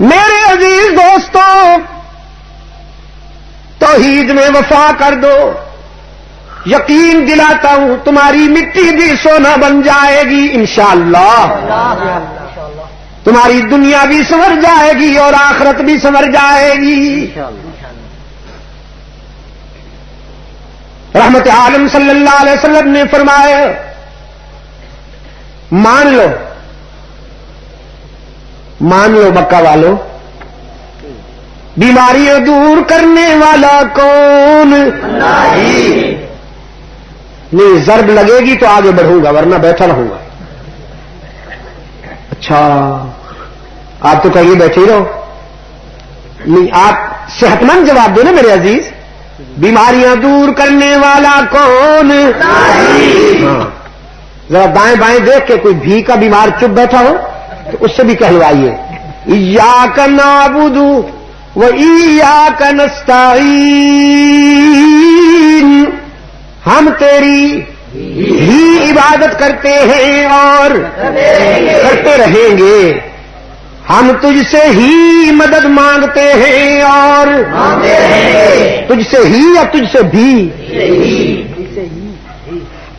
میرے عزیز دوستوں، توحید میں وفا کر دو، یقین دلاتا ہوں تمہاری مٹی بھی سونا بن جائے گی انشاءاللہ۔ تمہاری دنیا بھی سنور جائے گی اور آخرت بھی سنور جائے گی۔ رحمت عالم صلی اللہ علیہ وسلم نے فرمایا، مان لو مکہ والو، بیماریاں دور کرنے والا کون؟ نہیں، ضرب لگے گی تو آگے بڑھوں گا ورنہ بیٹھا رہوں گا۔ اچھا آپ تو کہیے بیٹھے رہو، نہیں آپ صحت مند جواب دو نا میرے عزیز۔ بیماریاں دور کرنے والا کون؟ ہاں، ذرا دائیں بائیں دیکھ کے کوئی بھی کا بیمار چپ بیٹھا ہو تو اس سے بھی کہلوائیے، ایاک نعبد و ایاک نستعین، ہم تیری ہی عبادت کرتے ہیں اور کرتے رہیں گے، ہم تجھ سے ہی مدد مانگتے ہیں اور تجھ سے ہی یا تجھ سے بھی؟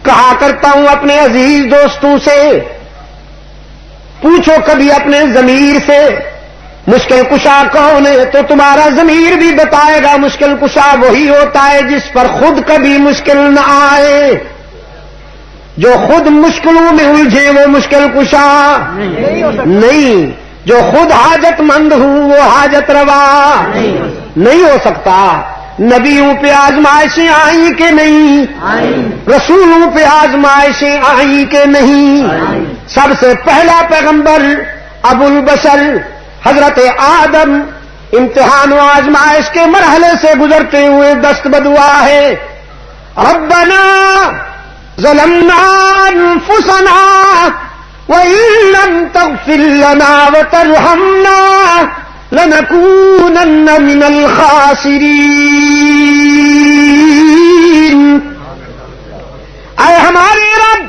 کہا کرتا ہوں اپنے عزیز دوستوں سے، پوچھو کبھی اپنے ضمیر سے مشکل کشا کون ہے، تو تمہارا ضمیر بھی بتائے گا مشکل کشا وہی ہوتا ہے جس پر خود کبھی مشکل نہ آئے۔ جو خود مشکلوں میں الجھے وہ مشکل کشا نہیں، جو خود حاجت مند ہوں وہ حاجت روا نہیں ہو سکتا۔ نبیوں پہ آزمائشیں آئیں کہ نہیں؟ رسولوں پہ آزمائشیں آئیں کہ نہیں؟ سب سے پہلا پیغمبر ابو البشر حضرت آدم امتحان و آزمائش کے مرحلے سے گزرتے ہوئے دست بدعا ہے، ربنا ظلمنا انفسنا وَإِن لَّمْ تَغْفِرْ لَنَا وَتَرْحَمْنَا لَنَكُونَنَّ مِنَ الْخَاسِرِينَ۔ اے ہمارے رب،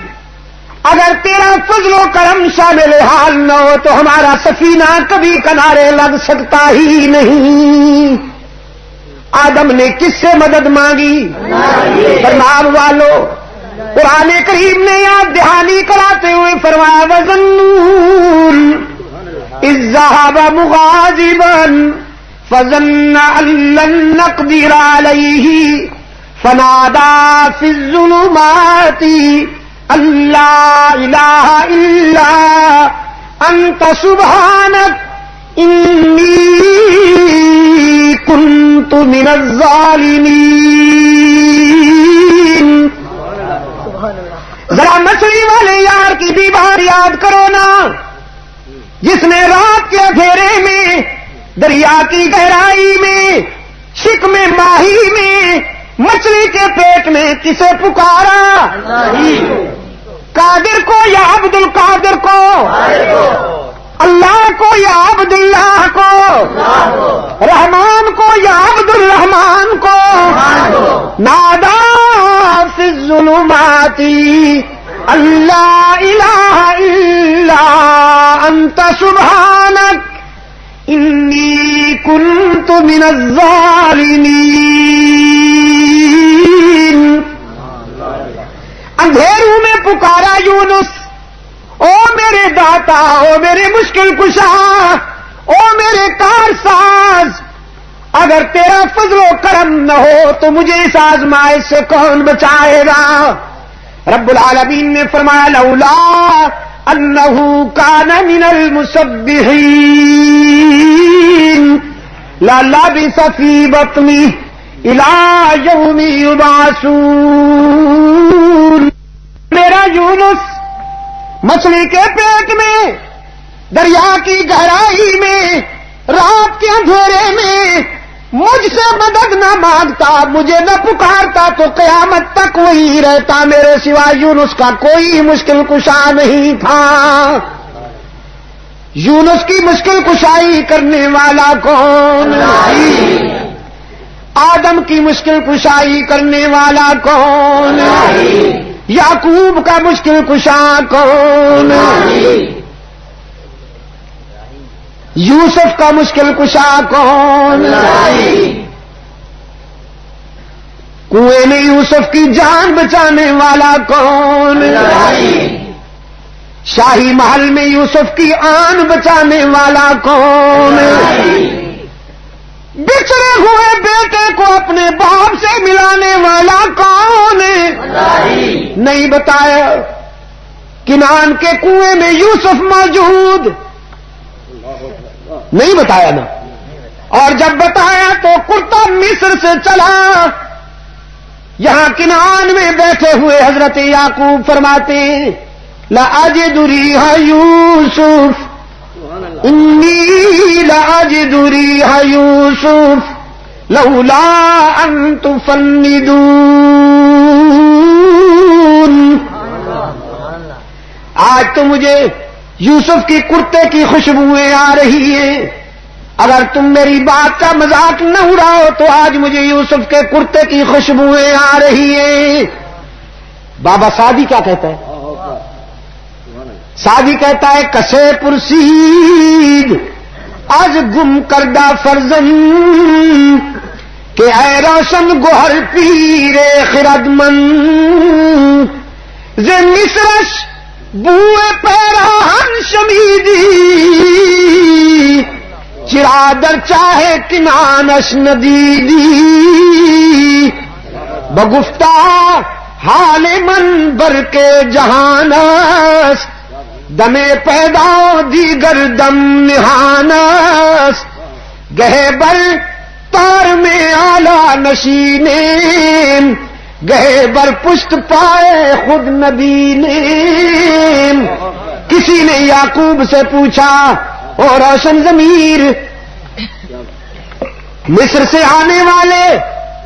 اگر تیرا فضل و کرم شامل حال نہ ہو تو ہمارا سفینہ کبھی کنارے لگ سکتا ہی نہیں۔ آدم نے کس سے مدد مانگی؟ فرمان والو، قرآن کریم نے یاد دہانی کراتے ہوئے فرمایا، وَظَنُّونَ إِذ ذَّهَبَ مُغَاضِبًا فَظَنَّ أَن لَّن نَّقْدِرَ عَلَيْهِ فَنَادَىٰ فِي الظُّلُمَاتِ أَن لَّا إِلَٰهَ إِلَّا أَنتَ سُبْحَانَكَ إِنِّي كُنتُ مِنَ الظَّالِمِينَ۔ ذرا مچھلی والے یار کی دیوار یاد کرو نا، جس نے رات کے اندھیرے میں دریا کی گہرائی میں شکم ماہی میں مچھلی کے پیٹ میں کسے پکارا؟ قادر کو یا عبد القادر کو؟ اللہ کو یا عبد اللہ کو؟ رحمان کو یا عبد الرحمان کو؟ نادا فی الظلمات اللہ الہ الا انت سبحانک انی کنت من الظالمین۔ اندھیروں میں پکارا یونس، او میرے داتا، او میرے مشکل کشا، او میرے کارساز، اگر تیرا فضل و کرم نہ ہو تو مجھے اس آزمائش سے کون بچائے گا؟ رب العالمین نے فرمایا، لولا انہ کان من المسبحین للبث فی بطنہ الی یوم یبعثون۔ میرا یونس مچھلی کے پیٹ میں، دریا کی گہرائی میں، رات کے اندھیرے میں مجھ سے مدد نہ مانگتا، مجھے نہ پکارتا تو قیامت تک وہی رہتا، میرے سوا یونس کا کوئی مشکل کشا نہیں تھا۔ یونس کی مشکل کشائی کرنے والا کون؟ آدم کی مشکل کشائی کرنے والا کون؟ یعقوب کا مشکل کشا کون؟ یوسف کا مشکل کشا کون؟ کنویں میں یوسف کی جان بچانے والا کون؟ شاہی محل میں یوسف کی آن بچانے والا کون؟ بچھڑے ہوئے بیٹے کو اپنے باپ سے ملانے والا کون؟ نہیں بتایا۔ کنعان کے کنویں میں یوسف موجود نہیں بتایا نا، اور جب بتایا تو کرتا مصر سے چلا۔ یہاں کنعان میں بیٹھے ہوئے حضرت یعقوب فرماتے ہیں لأجد ریح یوسف انی لأجد ریح یوسف لولا ان تفندون۔ آج تو مجھے یوسف کی کرتے کی خوشبوئیں آ رہی ہیں، اگر تم میری بات کا مذاق نہ اڑاؤ تو آج مجھے یوسف کے کرتے کی خوشبوئیں آ رہی ہیں۔ بابا سعدی کیا کہتا ہے؟ سعدی کہتا ہے کسے پرسید آج گم کردہ فرزند کہ اے روشن گوہر پیرے خردمند ز مصرش بوئے پیراہن شمیدی چرادر چاہے کنعانش ندیدی بگفتہ حال من بر کے جہانس دم پیدا دیگر دم نہانس گہے بر تار میں آلہ نشینیں گہے بر پشت پائے خود نبی نے۔ کسی نے یعقوب سے پوچھا او روشن ضمیر، مصر سے آنے والے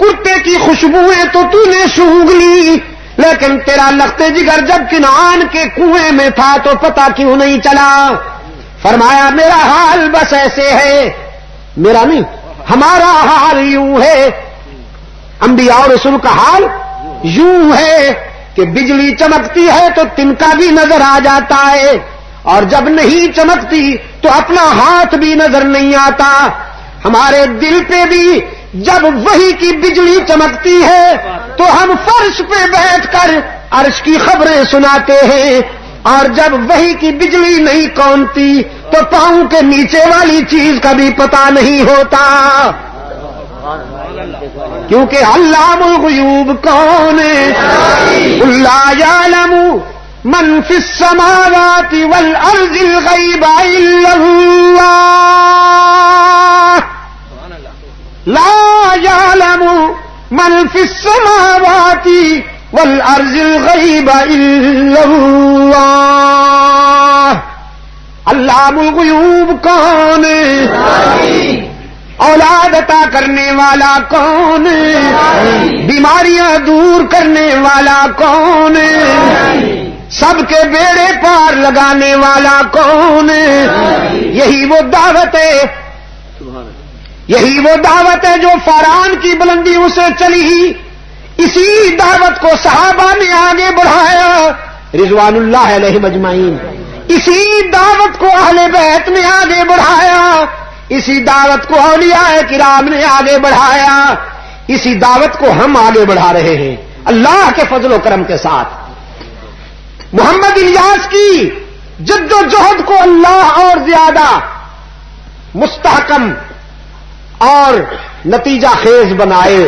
کرتے کی خوشبوئیں تو نے سونگھ لی، لیکن تیرا لخت جگر جب کنعان کے کنویں میں تھا تو پتہ کیوں نہیں چلا؟ فرمایا میرا حال بس ایسے ہے، میرا نہیں ہمارا حال یوں ہے، انبیاء اور رسول کا حال یوں ہے کہ بجلی چمکتی ہے تو تنکا بھی نظر آ جاتا ہے، اور جب نہیں چمکتی تو اپنا ہاتھ بھی نظر نہیں آتا۔ ہمارے دل پہ بھی جب وحی کی بجلی چمکتی ہے تو ہم فرش پہ بیٹھ کر عرش کی خبریں سناتے ہیں، اور جب وحی کی بجلی نہیں کونتی تو پاؤں کے نیچے والی چیز کا بھی پتہ نہیں ہوتا، کیونکہ علام الغیوب کون ہے؟ قل لا یعلم من فی السماوات والارض الغیب الا اللہ، لا یعلم من فی السماوات والارض الغیب الا اللہ۔ علام الغیوب کون ہے؟ اولاد عطا کرنے والا کون ہے؟ بیماریاں دور کرنے والا کون ہے؟ سب کے بیڑے پار لگانے والا کون ہے؟ یہی وہ دعوت ہے، یہی وہ دعوت ہے جو فاران کی بلندیوں سے چلی۔ اسی دعوت کو صحابہ نے آگے بڑھایا رضوان اللہ علیہم اجمعین، اسی دعوت کو اہل بیت نے آگے بڑھایا، اسی دعوت کو اولیاء کرام نے آگے بڑھایا، اسی دعوت کو ہم آگے بڑھا رہے ہیں اللہ کے فضل و کرم کے ساتھ۔ محمد الیاس کی جد و جہد کو اللہ اور زیادہ مستحکم اور نتیجہ خیز بنائے۔